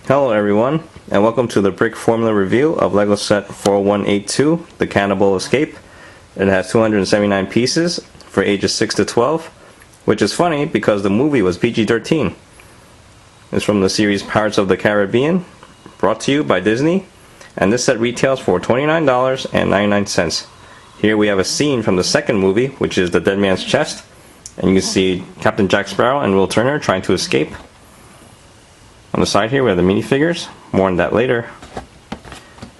Hello everyone, and welcome to the Brickformula review of LEGO set 4182, the Cannibal Escape. It has 279 pieces for ages 6 to 12, which is funny because the movie was PG-13. It's from the series Pirates of the Caribbean, brought to you by Disney, and this set retails for $29.99. Here we have a scene from the second movie, which is the Dead Man's Chest, and you can see Captain Jack Sparrow and Will Turner trying to escape. On the side here we have the minifigures, more on that later.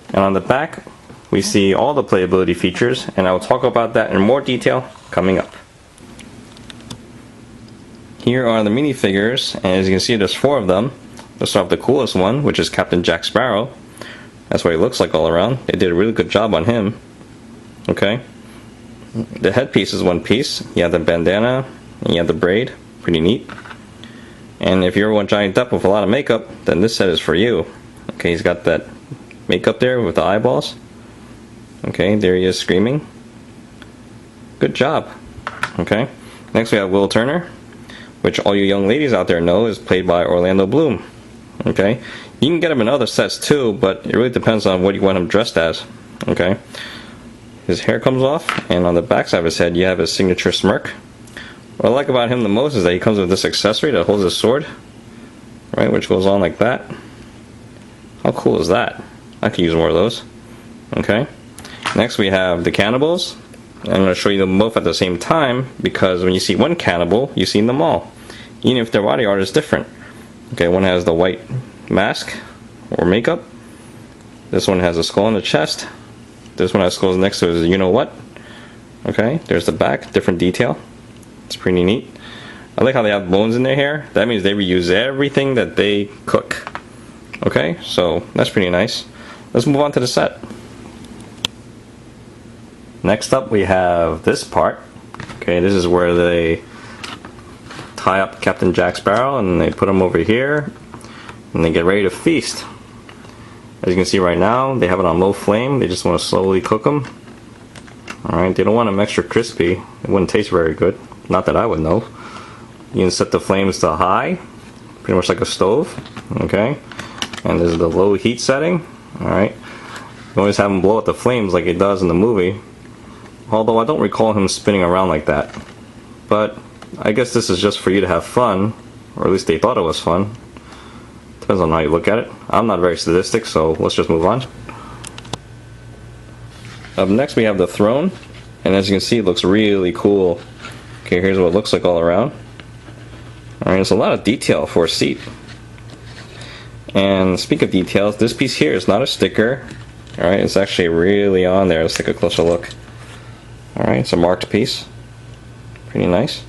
And on the back we see all the playability features, and I will talk about that in more detail coming up. Here are the minifigures, and as you can see there's 4 of them. Let's start with the coolest one, which is Captain Jack Sparrow. That's what he looks like all around. They did a really good job on him. Okay. The headpiece is one piece. You have the bandana, and you have the braid. Pretty neat. And if you're one Johnny Depp with a lot of makeup, then this set is for you. Okay, he's got that makeup there with the eyeballs. Okay, there he is screaming. Good job. Okay, next we have Will Turner, which all you young ladies out there know is played by Orlando Bloom. Okay, you can get him in other sets too, but it really depends on what you want him dressed as. Okay, his hair comes off, and on the backside of his head you have his signature smirk. What I like about him the most is that he comes with this accessory that holds his sword, right, which goes on like that. How cool is that? I could use more of those. Okay. Next we have the cannibals. I'm going to show you them both at the same time because when you see one cannibal, you've seen them all, even if their body art is different. Okay, one has the white mask or makeup. This one has a skull on the chest. This one has skulls next to his you know what. Okay, there's the back, different detail. It's pretty neat. I like how they have bones in their hair. That means they reuse everything that they cook. Okay, so that's pretty nice. Let's move on to the set. Next up we have this part. Okay, this is where they tie up Captain Jack Sparrow and they put him over here and they get ready to feast. As you can see right now, they have it on low flame. They just want to slowly cook them. Alright, they don't want them extra crispy. It wouldn't taste very good. Not that I would know. You can set the flames to high, pretty much like a stove. Okay, and this is the low heat setting. Alright, you always have him blow out the flames like he does in the movie. Although I don't recall him spinning around like that. But I guess this is just for you to have fun, or at least they thought it was fun. Depends on how you look at it. I'm not very sadistic, so let's just move on. Up next we have the throne, and as you can see it looks really cool. Okay, here's what it looks like all around. Alright, there's a lot of detail for a seat. And speak of details, this piece here is not a sticker. Alright, it's actually really on there. Let's take a closer look. Alright, it's a marked piece. Pretty nice.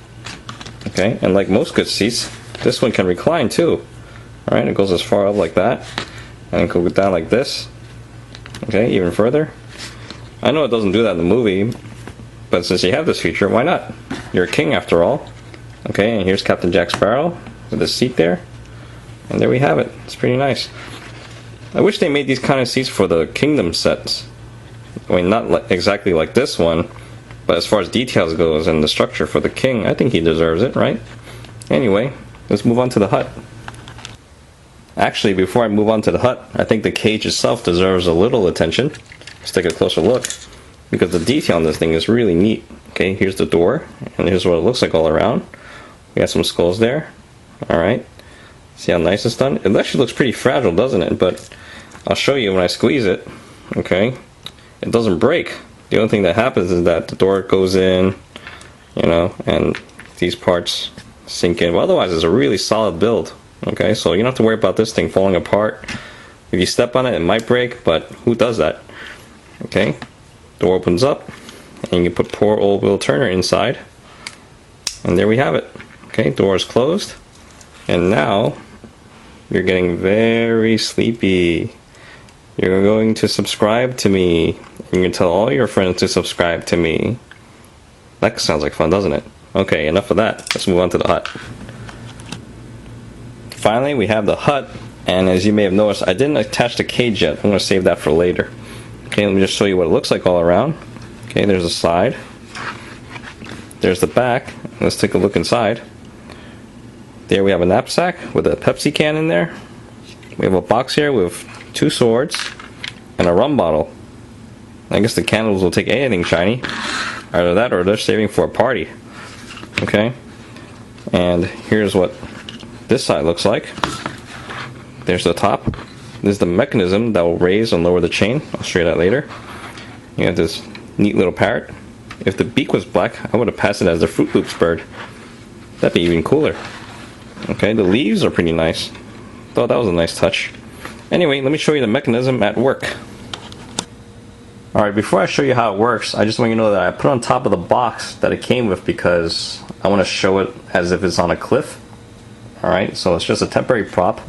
Okay, and like most good seats, this one can recline too. Alright, it goes as far up like that, and it can go down like this. Okay, even further. I know it doesn't do that in the movie, but since you have this feature, why not? You're a king after all. Okay, and here's Captain Jack Sparrow with his seat there. And there we have it. It's pretty nice. I wish they made these kind of seats for the Kingdom sets. I mean, not exactly like this one, but as far as details goes and the structure for the king, I think he deserves it, right? Anyway, let's move on to the hut. Actually, before I move on to the hut, I think the cage itself deserves a little attention. Let's take a closer look, because the detail on this thing is really neat. Okay, here's the door, and here's what it looks like all around. We got some skulls there. Alright, see how nice it's done? It actually looks pretty fragile, doesn't it? But I'll show you when I squeeze it. Okay, it doesn't break. The only thing that happens is that the door goes in, you know, and these parts sink in. But otherwise, it's a really solid build. Okay, so you don't have to worry about this thing falling apart. If you step on it, it might break, but who does that? Okay, door opens up, and you can put poor old Will Turner inside. And there we have it. Okay, door is closed. And now, you're getting very sleepy. You're going to subscribe to me. You can tell all your friends to subscribe to me. That sounds like fun, doesn't it? Okay, enough of that. Let's move on to the hut. Finally, we have the hut. And as you may have noticed, I didn't attach the cage yet. I'm going to save that for later. Okay, let me just show you what it looks like all around. Okay, there's the side. There's the back. Let's take a look inside. There we have a knapsack with a Pepsi can in there. we have a box here with 2 swords and a rum bottle. I guess the cannibals will take anything shiny. Either that or they're saving for a party. Okay? And here's what this side looks like. There's the top. This is the mechanism that will raise and lower the chain. I'll show you that later. You have this neat little parrot. If the beak was black, I would have passed it as the Fruit Loops bird. That'd be even cooler. Okay, the leaves are pretty nice. Thought that was a nice touch. Anyway, let me show you the mechanism at work. Alright, before I show you how it works, I just want you to know that I put on top of the box that it came with because I want to show it as if it's on a cliff. Alright, so it's just a temporary prop.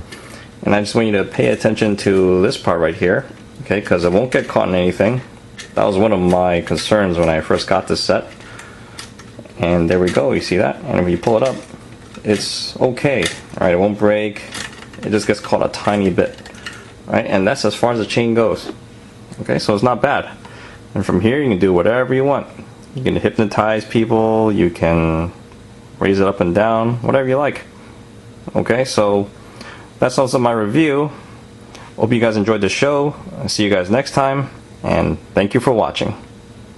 And I just want you to pay attention to this part right here. Okay, because it won't get caught in anything. That was one of my concerns when I first got this set. And there we go, you see that? And if you pull it up, it's okay. Alright, it won't break. It just gets caught a tiny bit. Right, and that's as far as the chain goes. Okay, so it's not bad. And from here you can do whatever you want. You can hypnotize people, you can raise it up and down, whatever you like. Okay, so that's also my review. Hope you guys enjoyed the show. I'll see you guys next time, and thank you for watching.